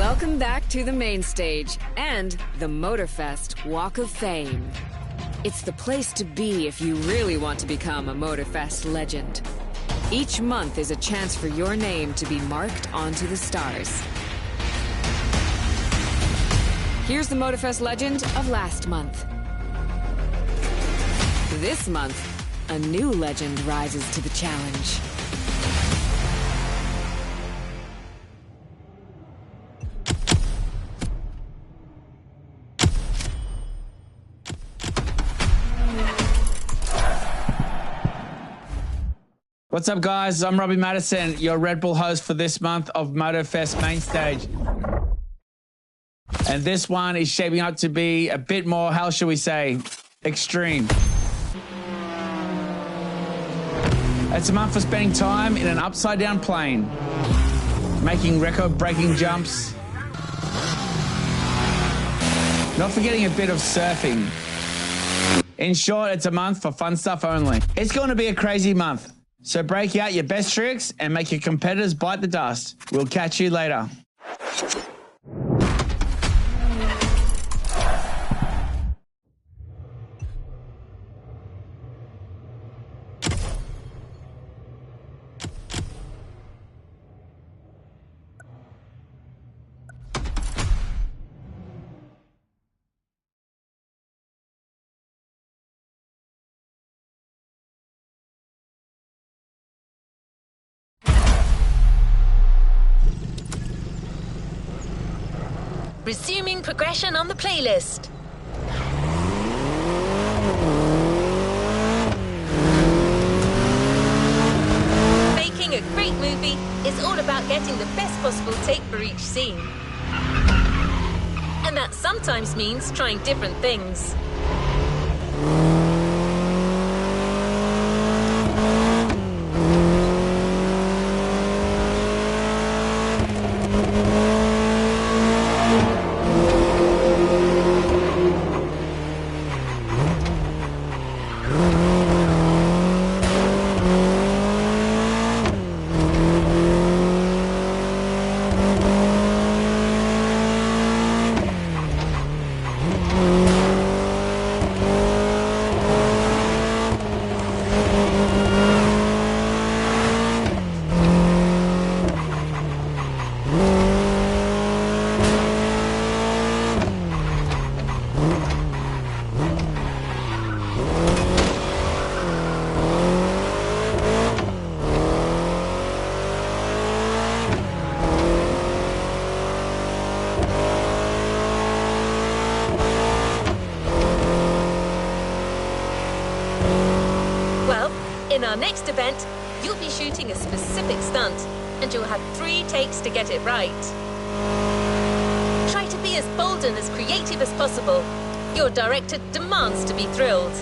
Welcome back to the main stage and the Motorfest Walk of Fame. It's the place to be if you really want to become a Motorfest legend. Each month is a chance for your name to be marked onto the stars. Here's the Motorfest legend of last month. This month, a new legend rises to the challenge. What's up, guys? I'm Robbie Madison, your Red Bull host for this month of Motorfest Main Stage. And this one is shaping up to be a bit more, how shall we say, extreme. It's a month for spending time in an upside-down plane, making record-breaking jumps, not forgetting a bit of surfing. In short, it's a month for fun stuff only. It's going to be a crazy month. So break out your best tricks and make your competitors bite the dust. We'll catch you later. Resuming progression on the playlist. Making a great movie is all about getting the best possible take for each scene. And that sometimes means trying different things. In our next event, you'll be shooting a specific stunt, and you'll have 3 takes to get it right. Try to be as bold and as creative as possible. Your director demands to be thrilled.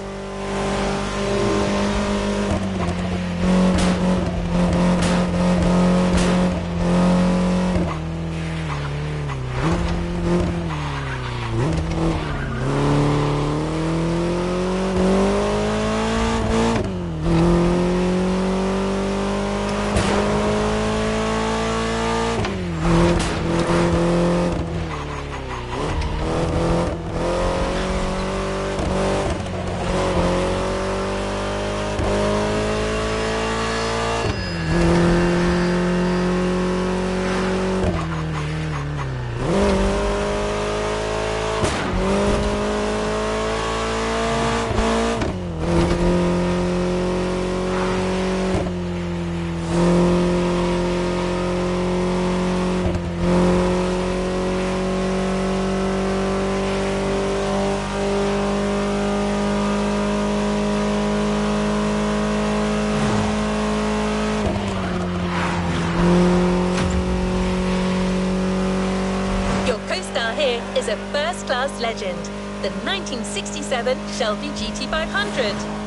Is a first-class legend, the 1967 Shelby GT500.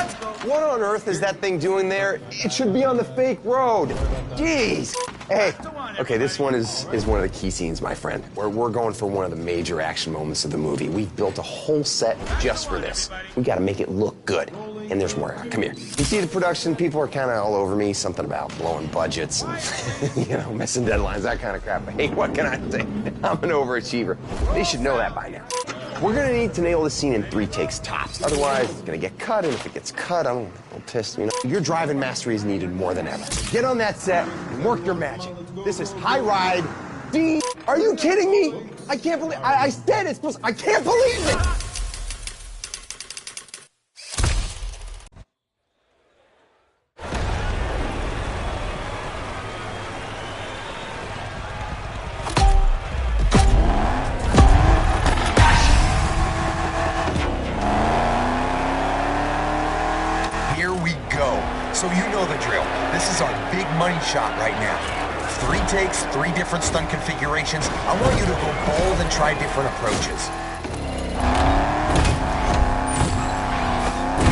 What? What on earth is that thing doing there? It should be on the fake road. Jeez. Hey, okay, this one is one of the key scenes, my friend. We're going for one of the major action moments of the movie. We've built a whole set just for this. We got to make it look good. And there's more. Come here. You see the production, people are kind of all over me. Something about blowing budgets and, you know, missing deadlines, that kind of crap. But hey, what can I say? I'm an overachiever. They should know that by now. We're going to need to nail this scene in 3 takes tops. Otherwise, it's going to get cut, and if it gets cut, I'm a little pissed. You know, your driving mastery is needed more than ever. Get on that set and work your magic. This is High Ride D. Are you kidding me? I can't believe... I said it's supposed... I can't believe it! So you know the drill. This is our big money shot right now. 3 takes, 3 different stunt configurations. I want you to go bold and try different approaches.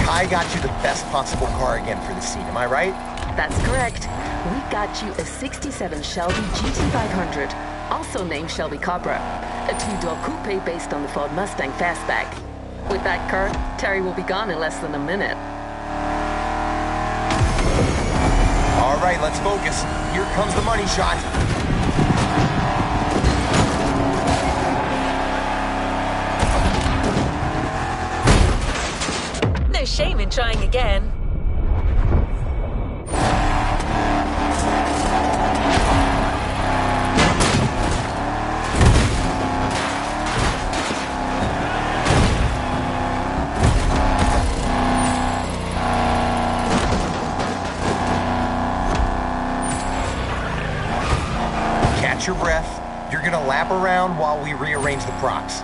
Kai got you the best possible car again for the scene, am I right? That's correct. We got you a 67 Shelby GT500, also named Shelby Cobra, a 2-door coupe based on the Ford Mustang Fastback. With that car, Terry will be gone in less than a minute. All right, let's focus. Here comes the money shot. No shame in trying again. Your breath. You're gonna lap around while we rearrange the props.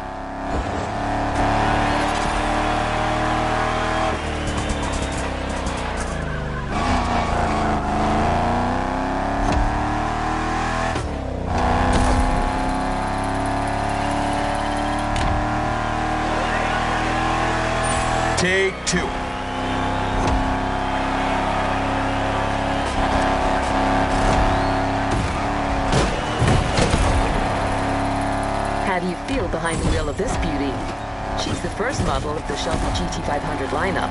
Take 2. How do you feel behind the wheel of this beauty? She's the first model of the Shelby GT500 lineup.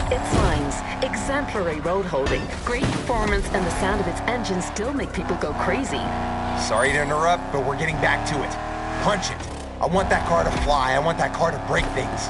Its lines, exemplary road holding, great performance, and the sound of its engine still make people go crazy. Sorry to interrupt, but we're getting back to it. Punch it. I want that car to fly. I want that car to break things.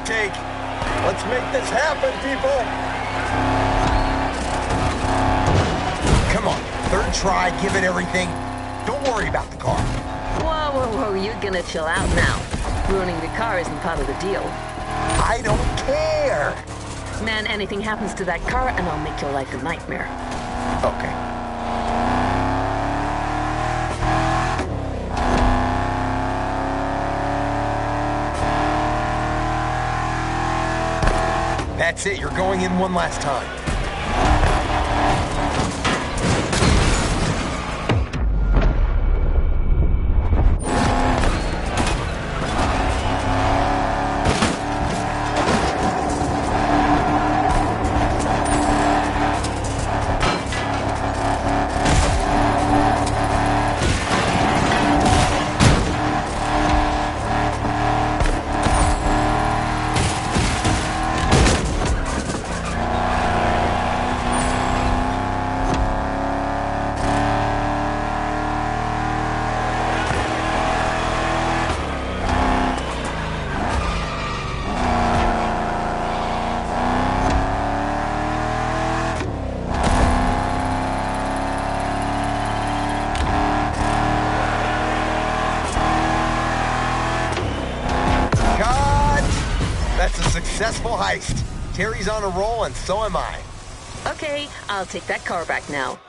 Take. Let's make this happen, people. Come on, 3rd try, give it everything. Don't worry about the car. Whoa, whoa, whoa, you're gonna chill out now. Ruining the car isn't part of the deal. I don't care. Man, anything happens to that car and I'll make your life a nightmare. Okay. That's it, you're going in one last time. Successful heist. Terry's on a roll, and so am I. Okay, I'll take that car back now.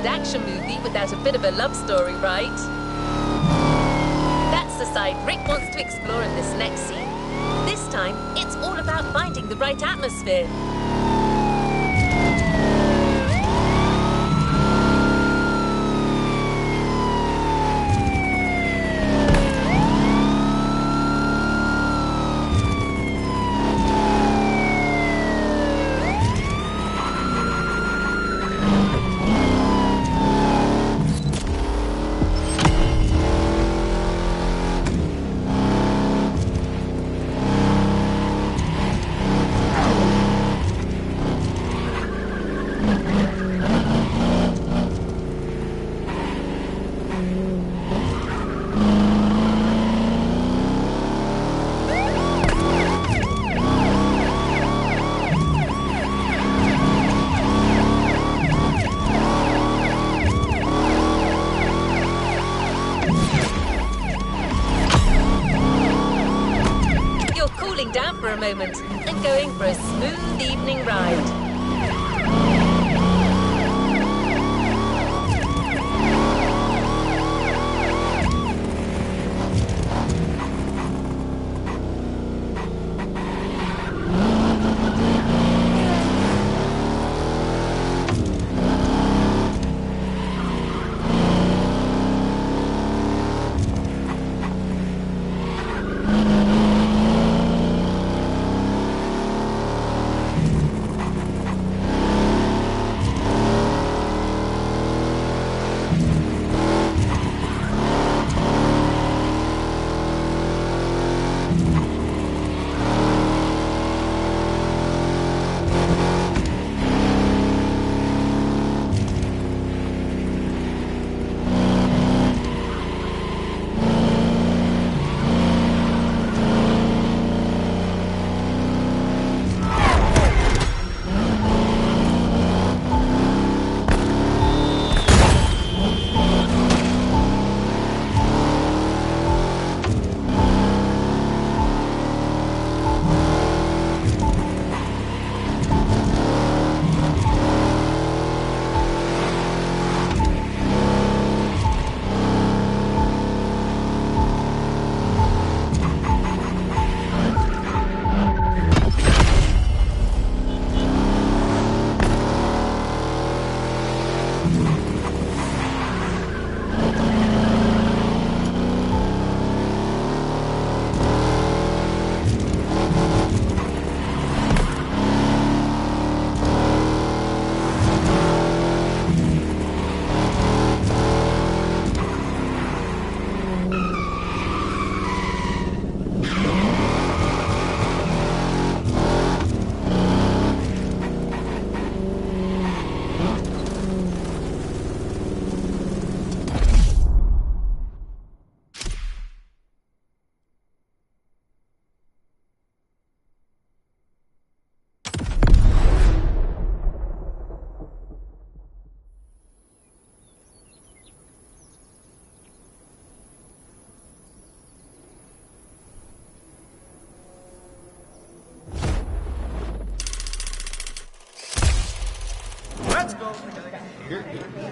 Action movie without a bit of a love story, right? That's the side Rick wants to explore in this next scene. This time, it's all about finding the right atmosphere. Down for a moment and going for a smooth evening ride.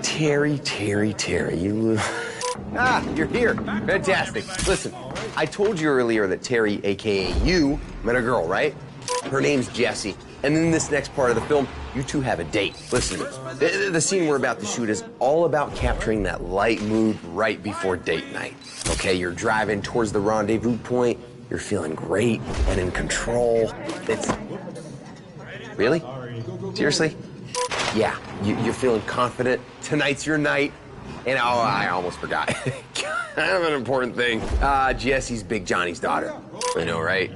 Terry, you... Ah, you're here. Fantastic. Listen, I told you earlier that Terry, a.k.a. you, met a girl, right? Her name's Jessie. And in this next part of the film, you two have a date. Listen to me. The scene we're about to shoot is all about capturing that light mood right before date night. Okay, you're driving towards the rendezvous point. You're feeling great and in control. It's... Really? Seriously? Yeah, you're feeling confident. Tonight's your night. And, oh, I almost forgot. Kind of an important thing. Jessie's Big Johnny's daughter. I know, right?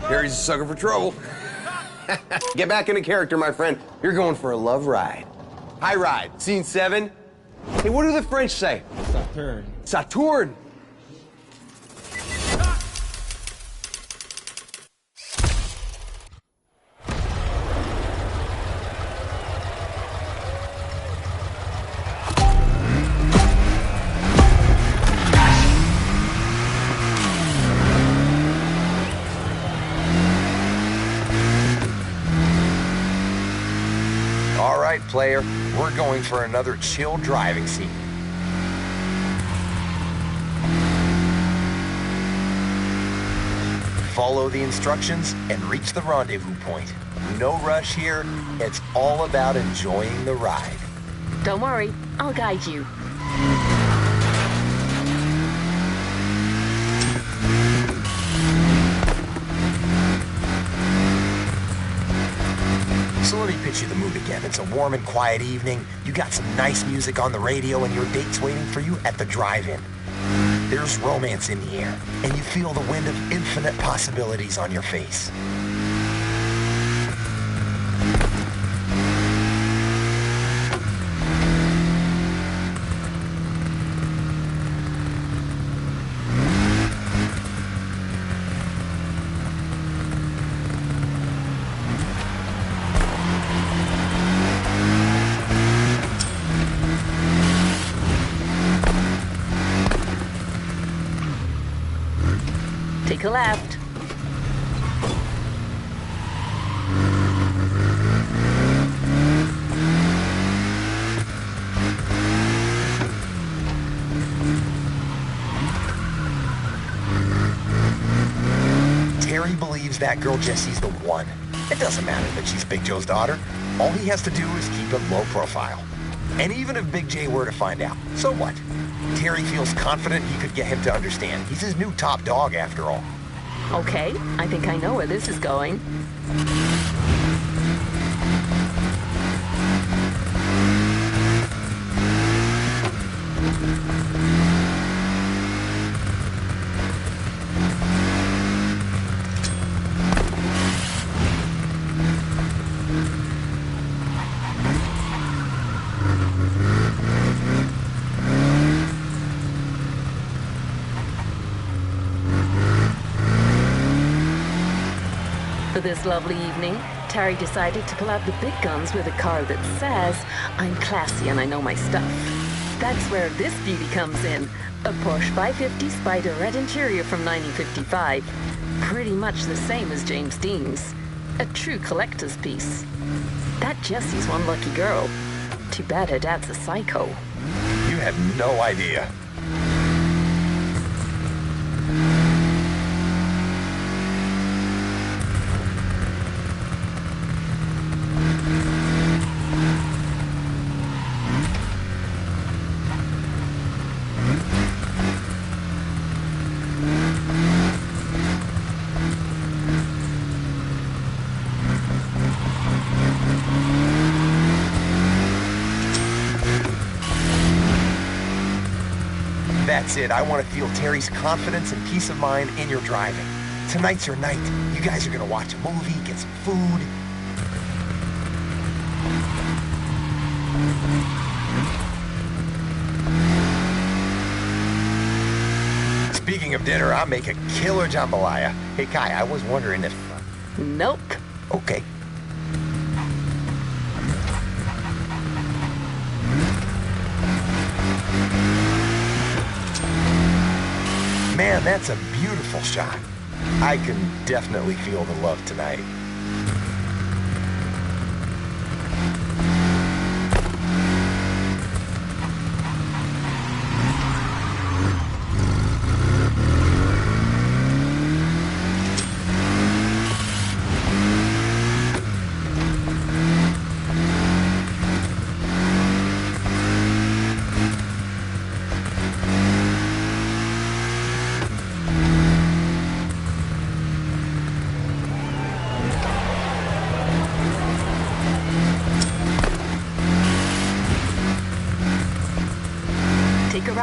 Terry's a sucker for trouble. Get back into character, my friend. You're going for a love ride. High ride. Scene 7. Hey, what do the French say? Saturn. Saturn. All right, player, we're going for another chill driving scene. Follow the instructions and reach the rendezvous point. No rush here. It's all about enjoying the ride. Don't worry, I'll guide you. So let me pitch you the mood again. It's a warm and quiet evening. You got some nice music on the radio and your date's waiting for you at the drive-in. There's romance in the air, and you feel the wind of infinite possibilities on your face. Take a left. Terry believes that girl Jessie's the one. It doesn't matter that she's Big Joe's daughter. All he has to do is keep it low profile. And even if Big J were to find out, so what? Terry feels confident he could get him to understand. He's his new top dog, after all. Okay, I think I know where this is going. For this lovely evening, Terry decided to pull out the big guns with a car that says, "I'm classy and I know my stuff." That's where this beauty comes in. A Porsche 550 Spider red interior from 1955. Pretty much the same as James Dean's. A true collector's piece. That Jessie's one lucky girl. Too bad her dad's a psycho. You have no idea. That's it. I want to feel Terry's confidence and peace of mind in your driving. Tonight's your night. You guys are going to watch a movie, get some food. Speaking of dinner, I make a killer jambalaya. Hey, Kai, I was wondering if... Nope. Okay. Man, that's a beautiful shot. I can definitely feel the love tonight.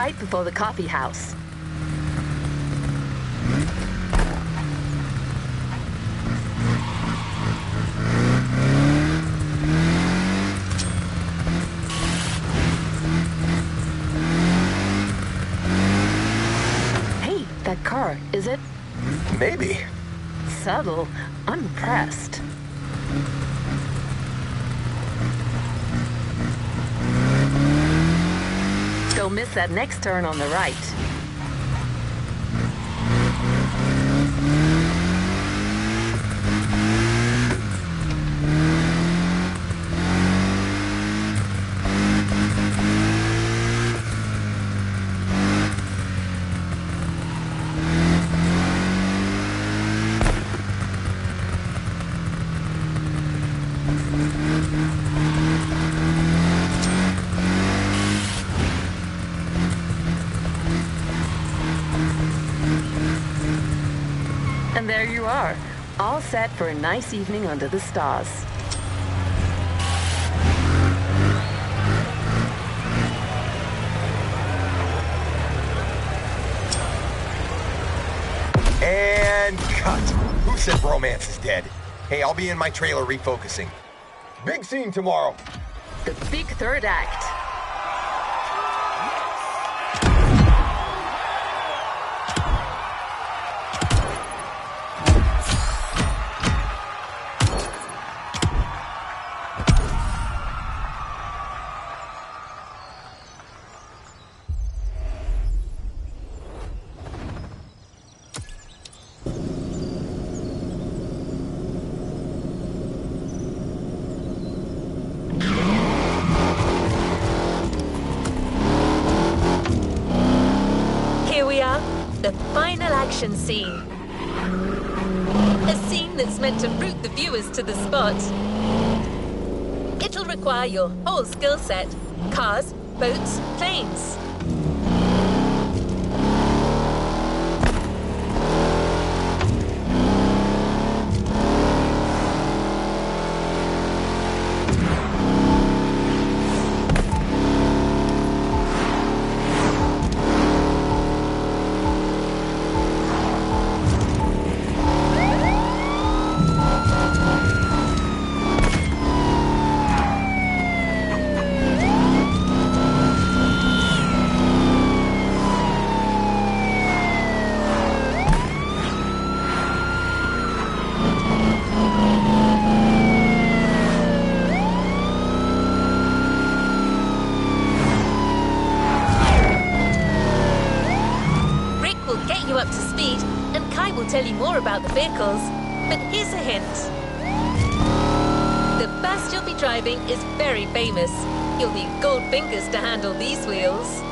right before the coffee house. Hey, that car, is it? Maybe. Subtle. I'm impressed. Don't miss that next turn on the right. And there you are, all set for a nice evening under the stars. And cut. Who said romance is dead? Hey, I'll be in my trailer refocusing. Big scene tomorrow. The big third act. The final action scene. A scene that's meant to root the viewers to the spot. It'll require your whole skill set. Cars, boats, planes. Up to speed, and Kai will tell you more about the vehicles. But here's a hint. The bus you'll be driving is very famous. You'll need gold fingers to handle these wheels.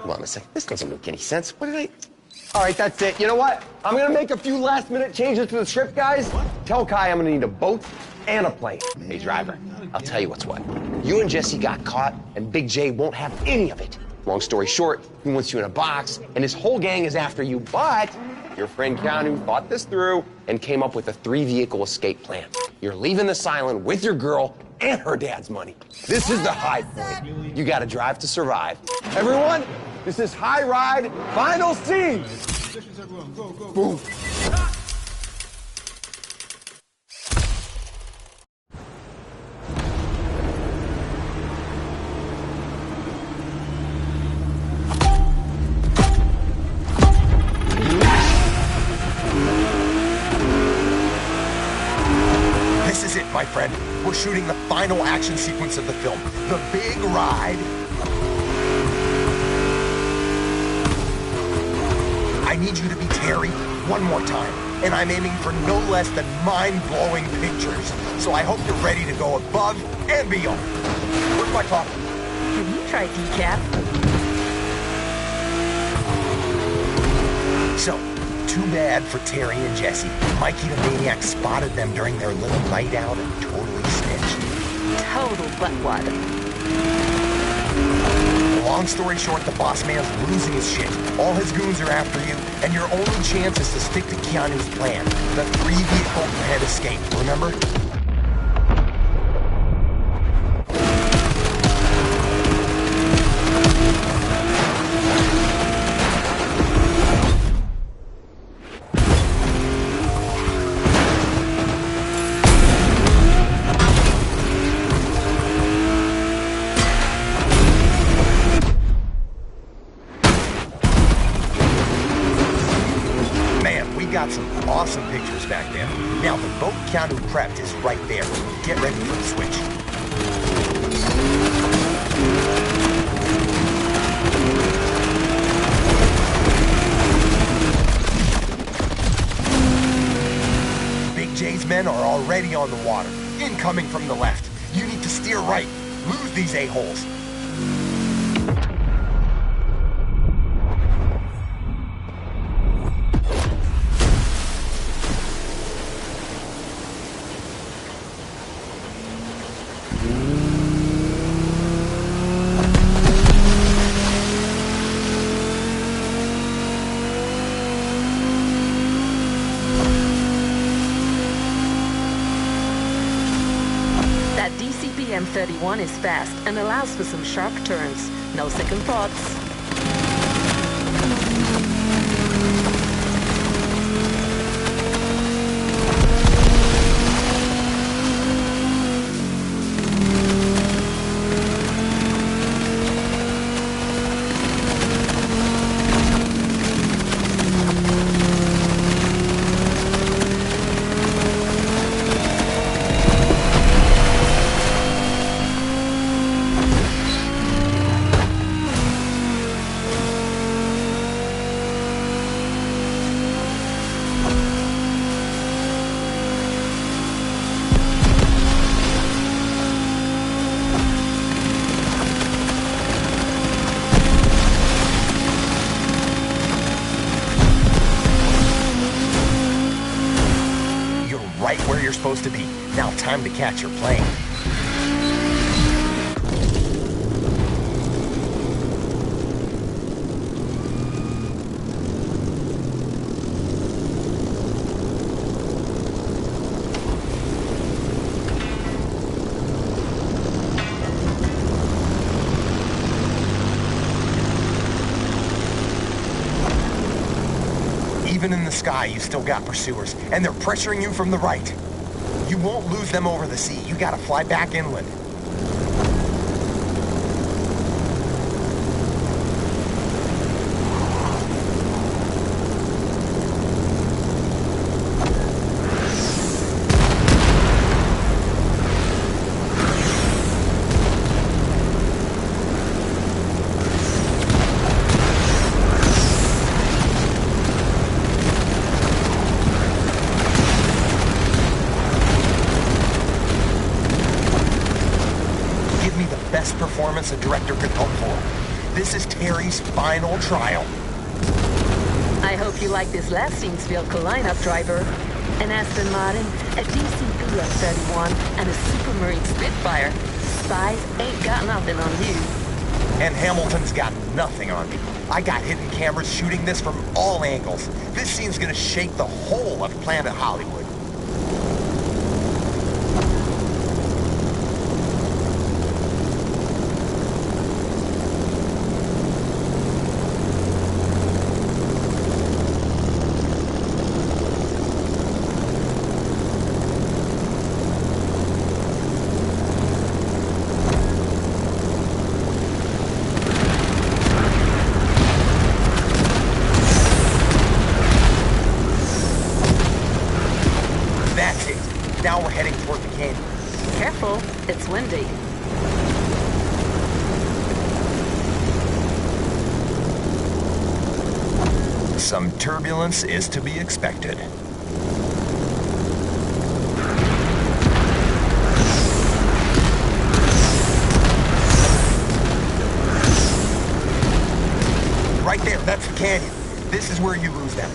Hold on a second. This doesn't make any sense. What did I... All right, that's it. You know what? I'm gonna make a few last-minute changes to the script, guys. Tell Kai I'm gonna need a boat and a plane. Hey, driver, I'll tell you what's what. You and Jesse got caught, and Big J won't have any of it. Long story short, he wants you in a box, and his whole gang is after you, but your friend Keanu thought this through and came up with a 3-vehicle escape plan. You're leaving this island with your girl and her dad's money. This is the high point. You gotta drive to survive. Everyone, this is High Ride Final Scene. Boom. This is it, my friend. We're shooting the final action sequence of the film. The big ride. I need you to be Terry one more time, and I'm aiming for no less than mind-blowing pictures. So I hope you're ready to go above and beyond. Where's my coffee? Can you try decaf? So, too bad for Terry and Jesse. Mikey the Maniac spotted them during their little night out and totally snitched. Total buttwad. Long story short, the boss man's losing his shit. All his goons are after you, and your only chance is to stick to Keanu's plan. The 3-vehicle head escape, remember? Got some awesome pictures back there. Now, the boat Keanu prepped is right there. Get ready for the switch. Big J's men are already on the water. Incoming from the left. You need to steer right. Lose these a-holes. M31 is fast and allows for some sharp turns. No second thoughts. Right where you're supposed to be. Now time to catch your plane. Even in the sky, you still got pursuers, and they're pressuring you from the right. You won't lose them over the sea. You gotta fly back inland. Performance a director could hope for. This is Terry's final trial. I hope you like this last scene's vehicle lineup, driver. An Aston Martin, a DCP F-31, and a Supermarine Spitfire. Spies ain't got nothing on you. And Hamilton's got nothing on me. I got hidden cameras shooting this from all angles. This scene's gonna shake the whole of Planet Hollywood. Now we're heading toward the canyon. Careful, it's windy. Some turbulence is to be expected. Right there, that's the canyon. This is where you lose them.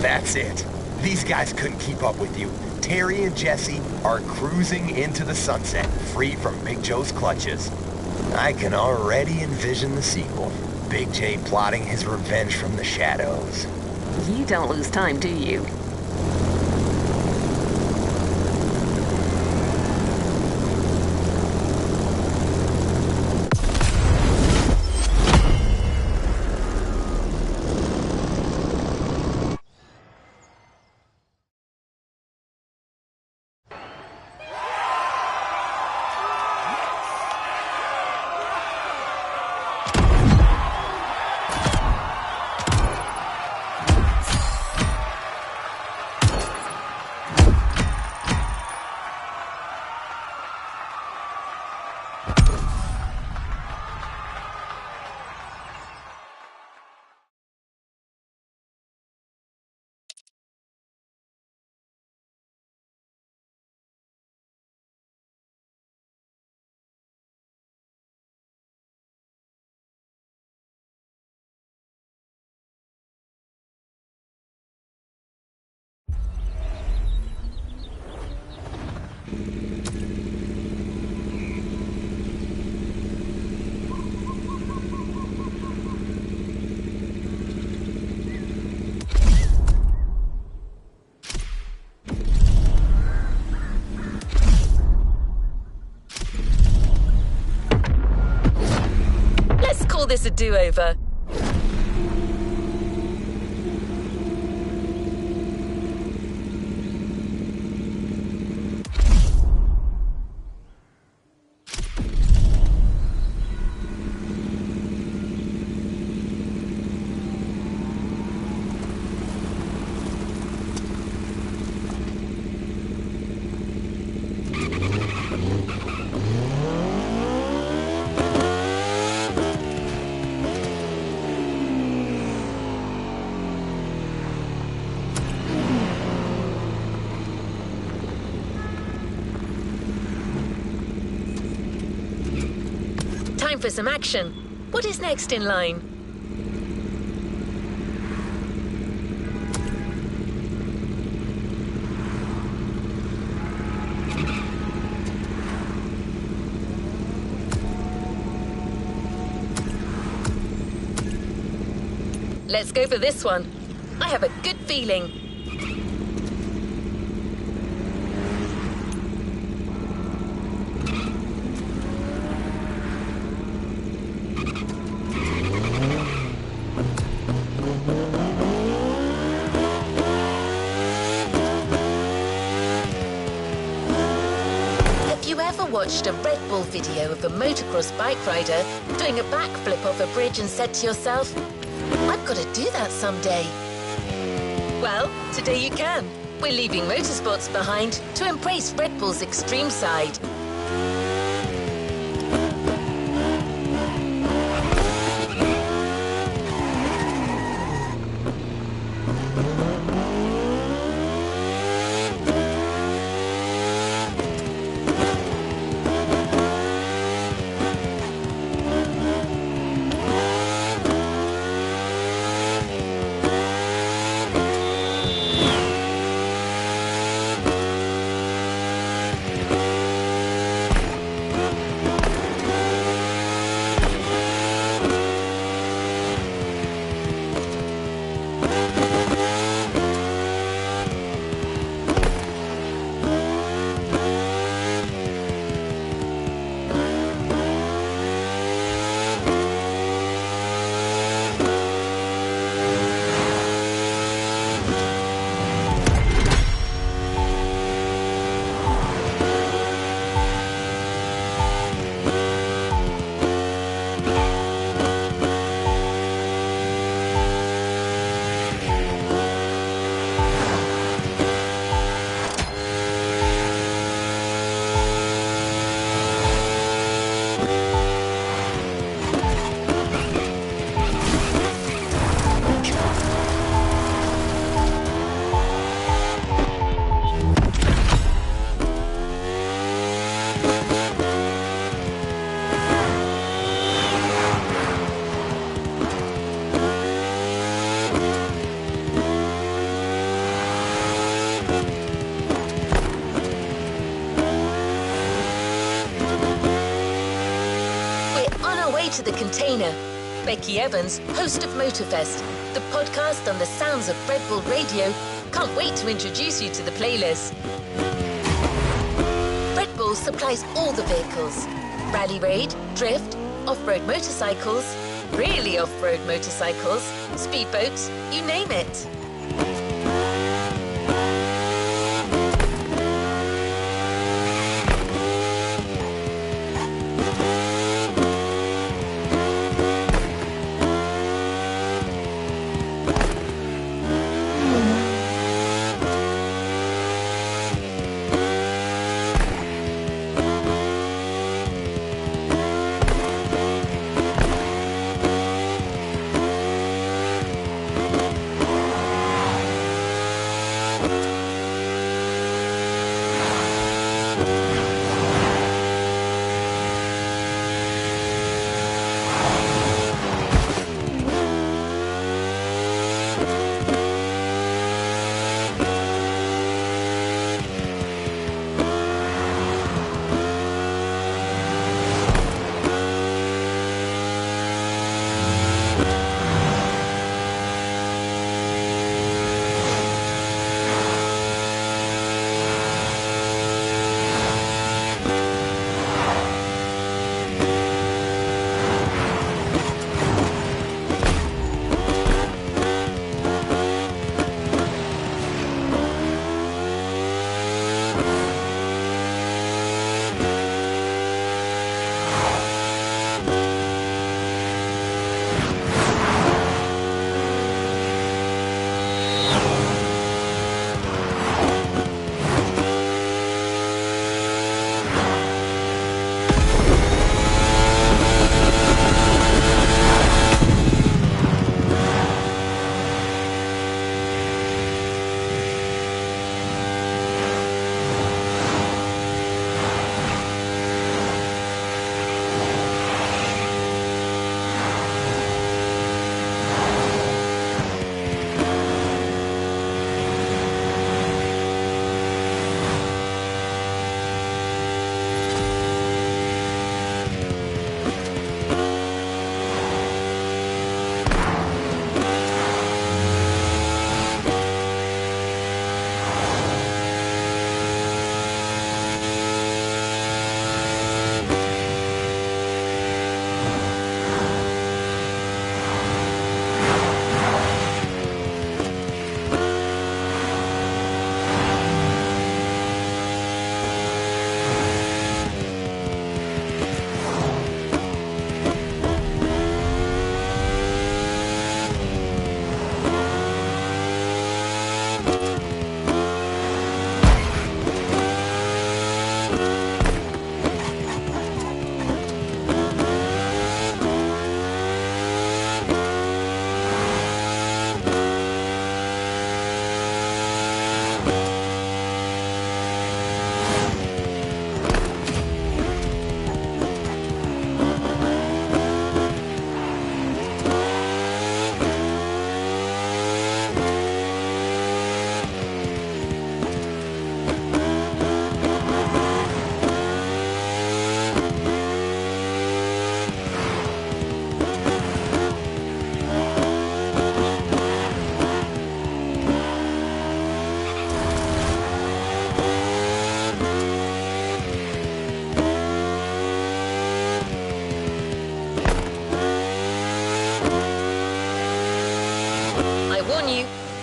That's it. These guys couldn't keep up with you. Terry and Jesse are cruising into the sunset, free from Big Joe's clutches. I can already envision the sequel. Big J plotting his revenge from the shadows. You don't lose time, do you? This a do-over. Time for some action. What is next in line? Let's go for this one. I have a good feeling. Watched a Red Bull video of a motocross bike rider doing a backflip off a bridge and said to yourself, I've got to do that someday. Well, today you can. We're leaving motorsports behind to embrace Red Bull's extreme side. to the container. Becky Evans, host of Motorfest, the podcast on the sounds of Red Bull Radio, can't wait to introduce you to the playlist. Red Bull supplies all the vehicles. Rally raid, drift, off-road motorcycles, really off-road motorcycles, speedboats, you name it.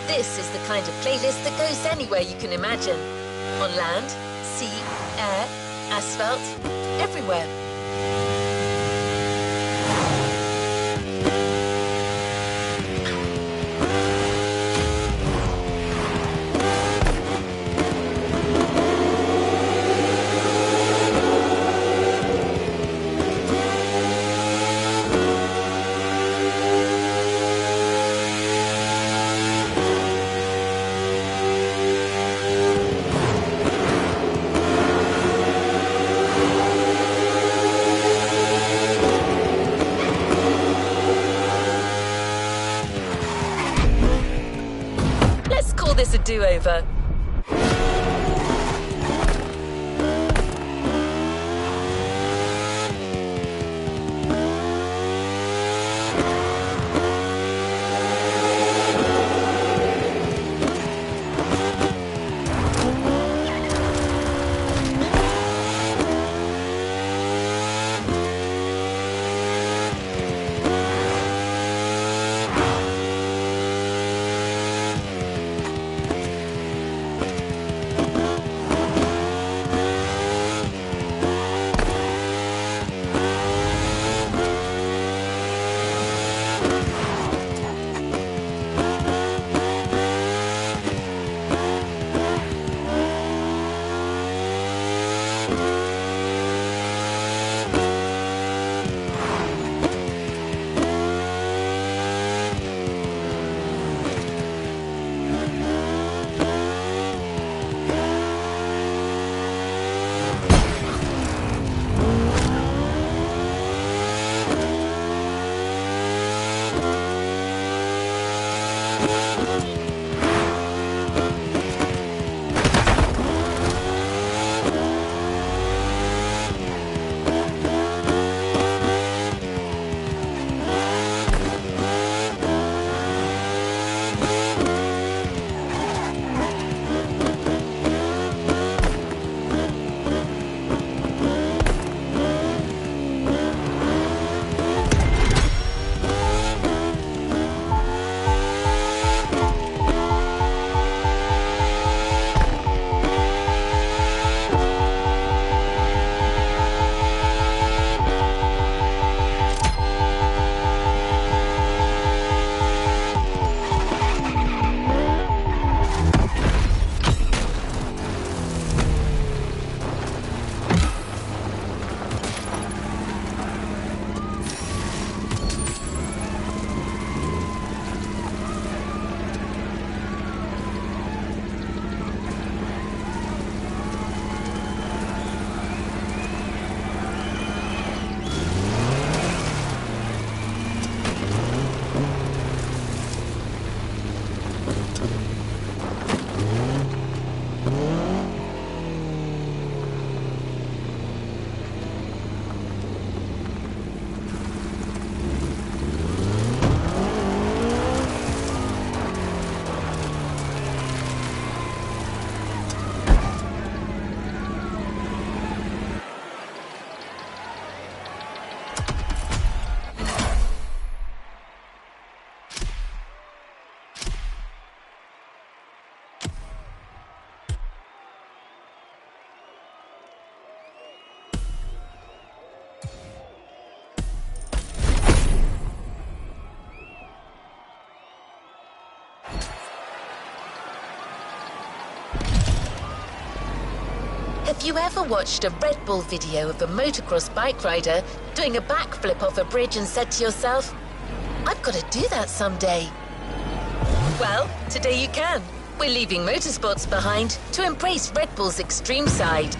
This is the kind of playlist that goes anywhere you can imagine. On land, sea, air, asphalt, everywhere. This a do-over. Have you ever watched a Red Bull video of a motocross bike rider doing a backflip off a bridge and said to yourself, I've got to do that someday? Well, today you can. We're leaving motorsports behind to embrace Red Bull's extreme side.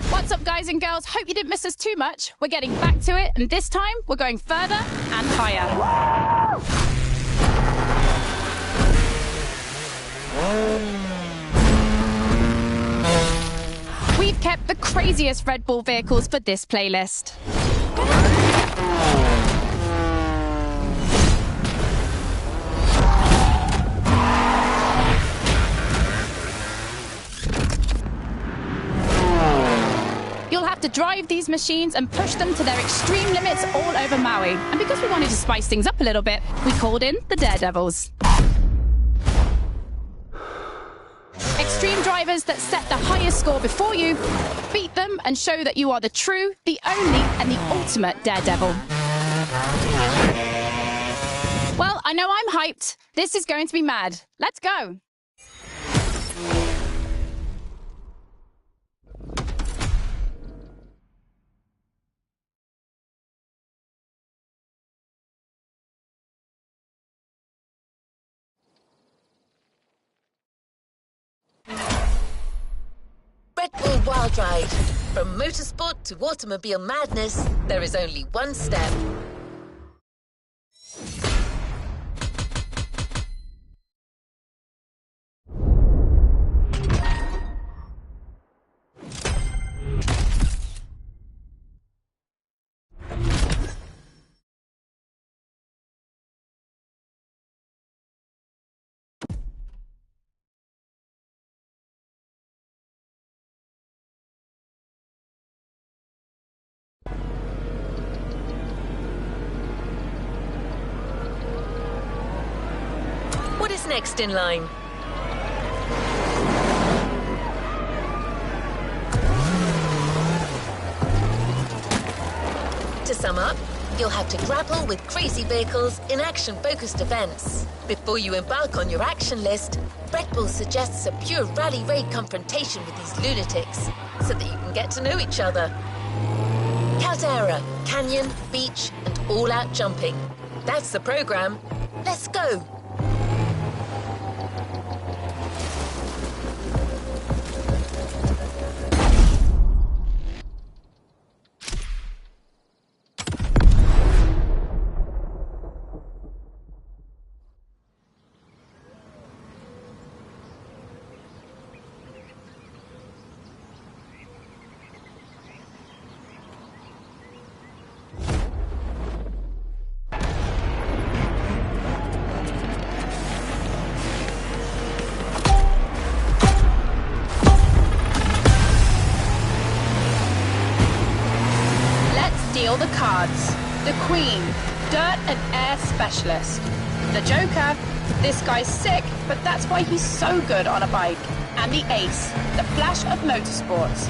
What's up, guys and girls? Hope you didn't miss us too much. We're getting back to it, and this time we're going further and higher. We've kept the craziest Red Bull vehicles for this playlist. You'll have to drive these machines and push them to their extreme limits all over Maui. And because we wanted to spice things up a little bit, we called in the Daredevils. Extreme drivers that set the highest score before you, beat them and show that you are the true, the only, and the ultimate Daredevil. Well, I know I'm hyped. This is going to be mad. Let's go. Red Bull Wild Ride. From motorsport to automobile madness, there is only one step. What is next in line? To sum up, you'll have to grapple with crazy vehicles in action-focused events. Before you embark on your action list, Red Bull suggests a pure rally raid confrontation with these lunatics, so that you can get to know each other. Caldera, canyon, beach, and all-out jumping. That's the program. Let's go! Deal the cards. The Queen, Dirt and Air Specialist. The Joker, this guy's sick, but that's why he's so good on a bike. And the Ace, the Flash of motorsports.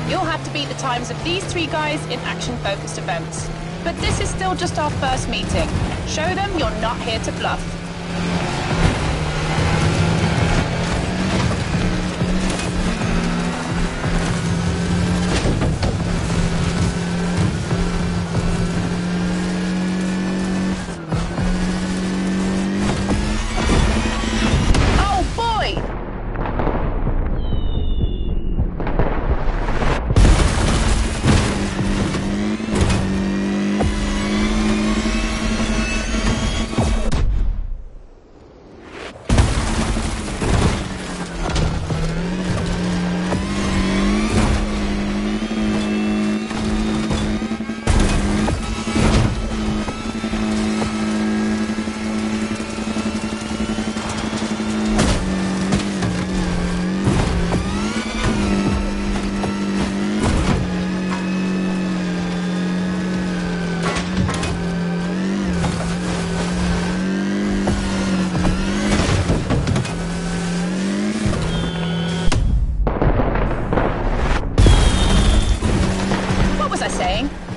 You'll have to beat the times of these three guys in action-focused events. But this is still just our first meeting. Show them you're not here to bluff.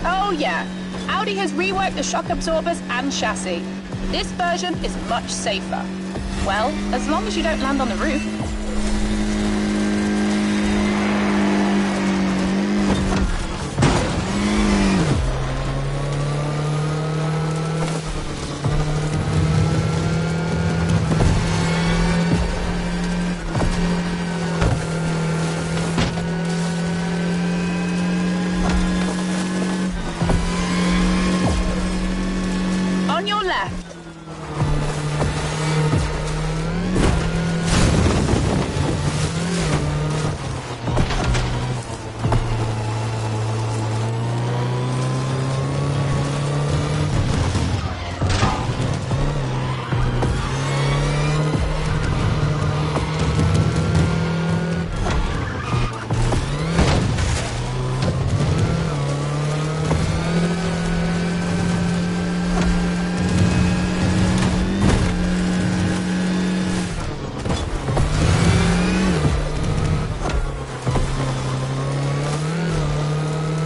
Oh yeah, Audi has reworked the shock absorbers and chassis. This version is much safer. Well, as long as you don't land on the roof. On your left.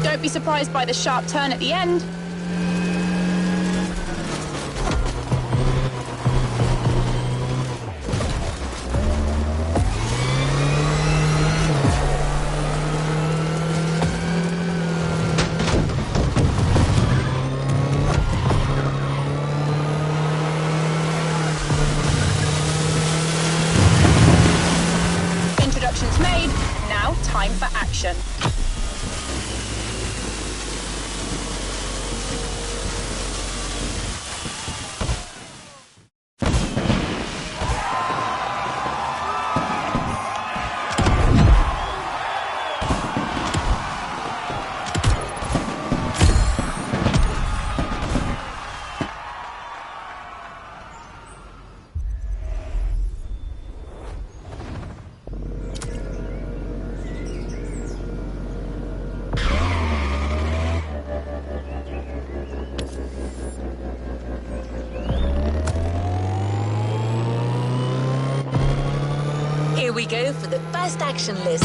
Don't be surprised by the sharp turn at the end. Introductions made, now time for action. Here we go for the first action list,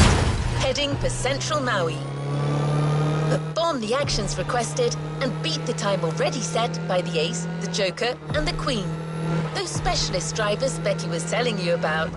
heading for Central Maui. Perform the actions requested and beat the time already set by the Ace, the Joker and the Queen. Those specialist drivers Becky was telling you about.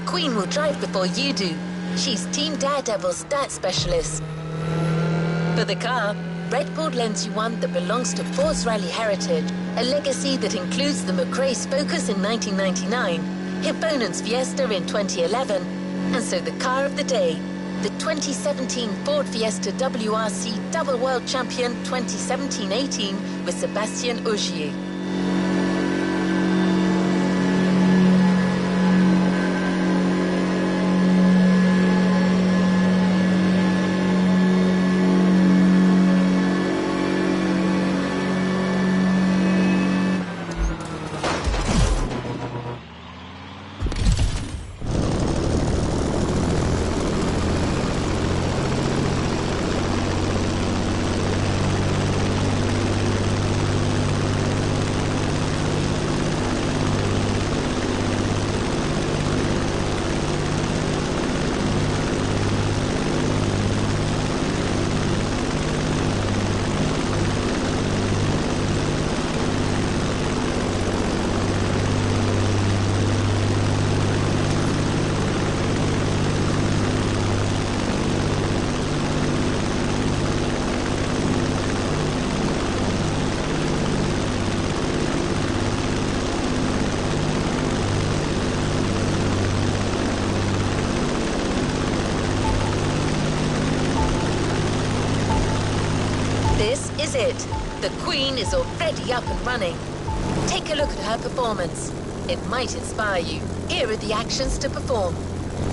Queen will drive before you do. She's Team Daredevil's stat specialist. For the car, Red Bull lends you one that belongs to Force Rally heritage, a legacy that includes the McRae's Focus in 1999, Hibonan's Fiesta in 2011, and so the car of the day, the 2017 Ford Fiesta WRC Double World Champion 2017-18 with Sébastien Ogier. The Queen is already up and running. Take a look at her performance. It might inspire you. Here are the actions to perform.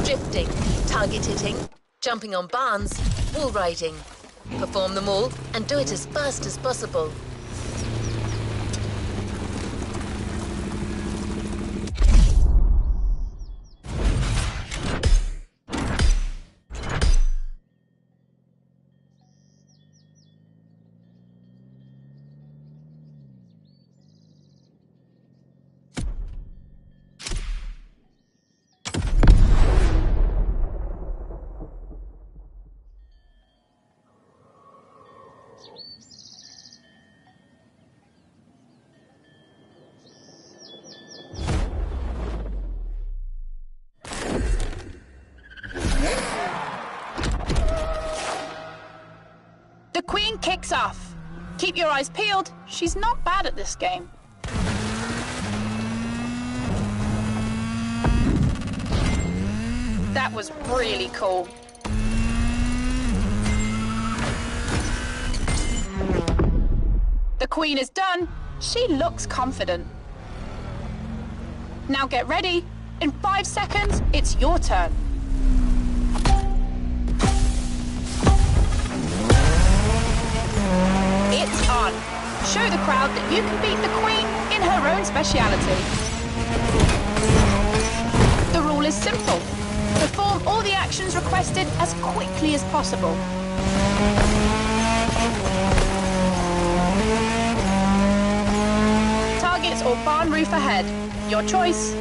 Drifting, target hitting, jumping on barns, wall riding. Perform them all and do it as fast as possible. The Queen kicks off. Keep your eyes peeled. She's not bad at this game. That was really cool. The Queen is done. She looks confident. Now get ready. In 5 seconds, it's your turn. It's on. Show the crowd that you can beat the Queen in her own speciality. The rule is simple. Perform all the actions requested as quickly as possible. Targets or barn roof ahead. Your choice.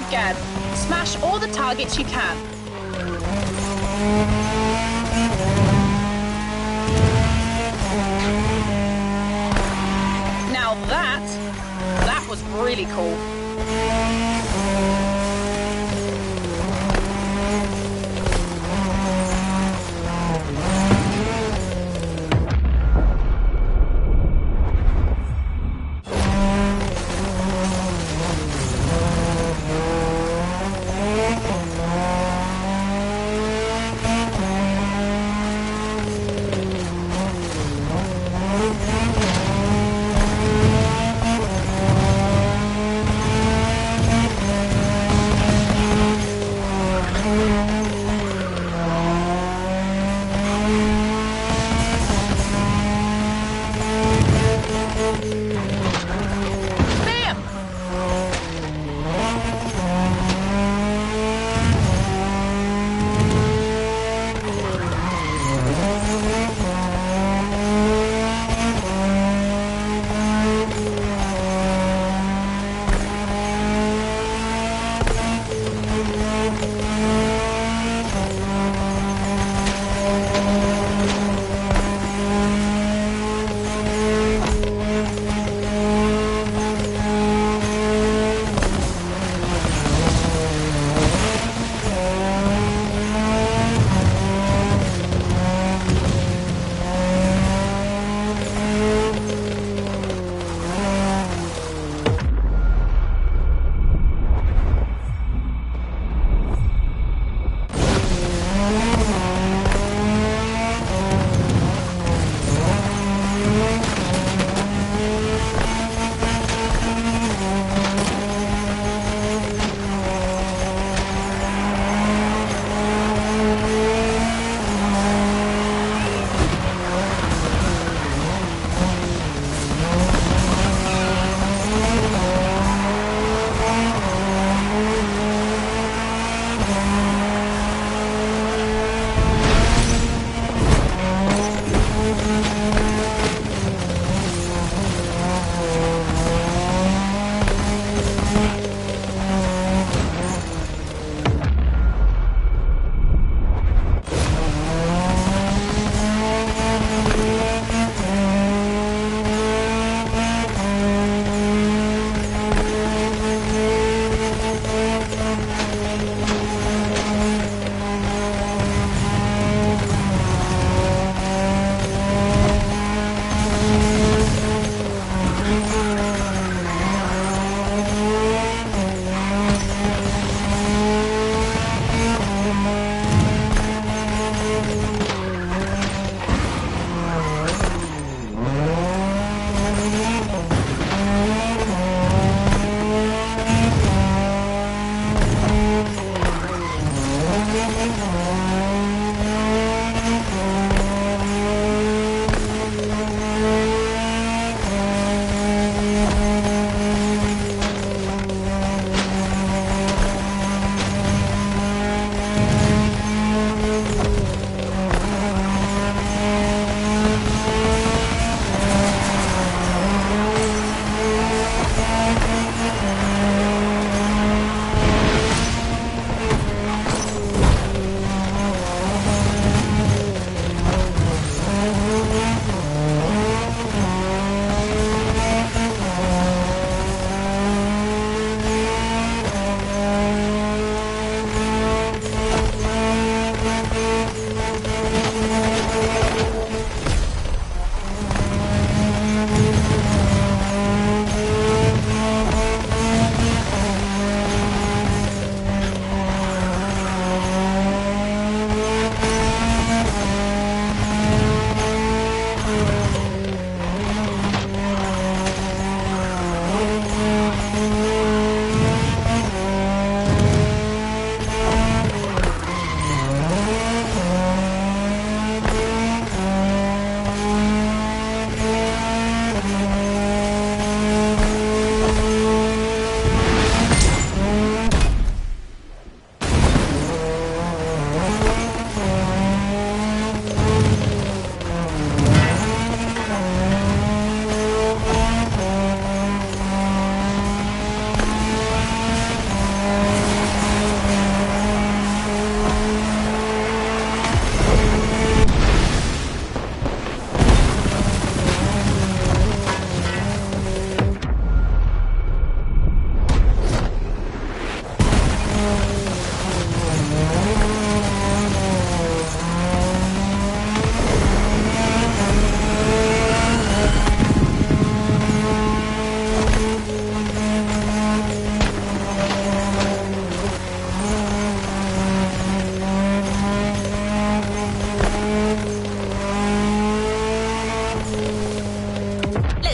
Again. Smash all the targets you can. Now that was really cool.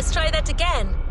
Let's try that again.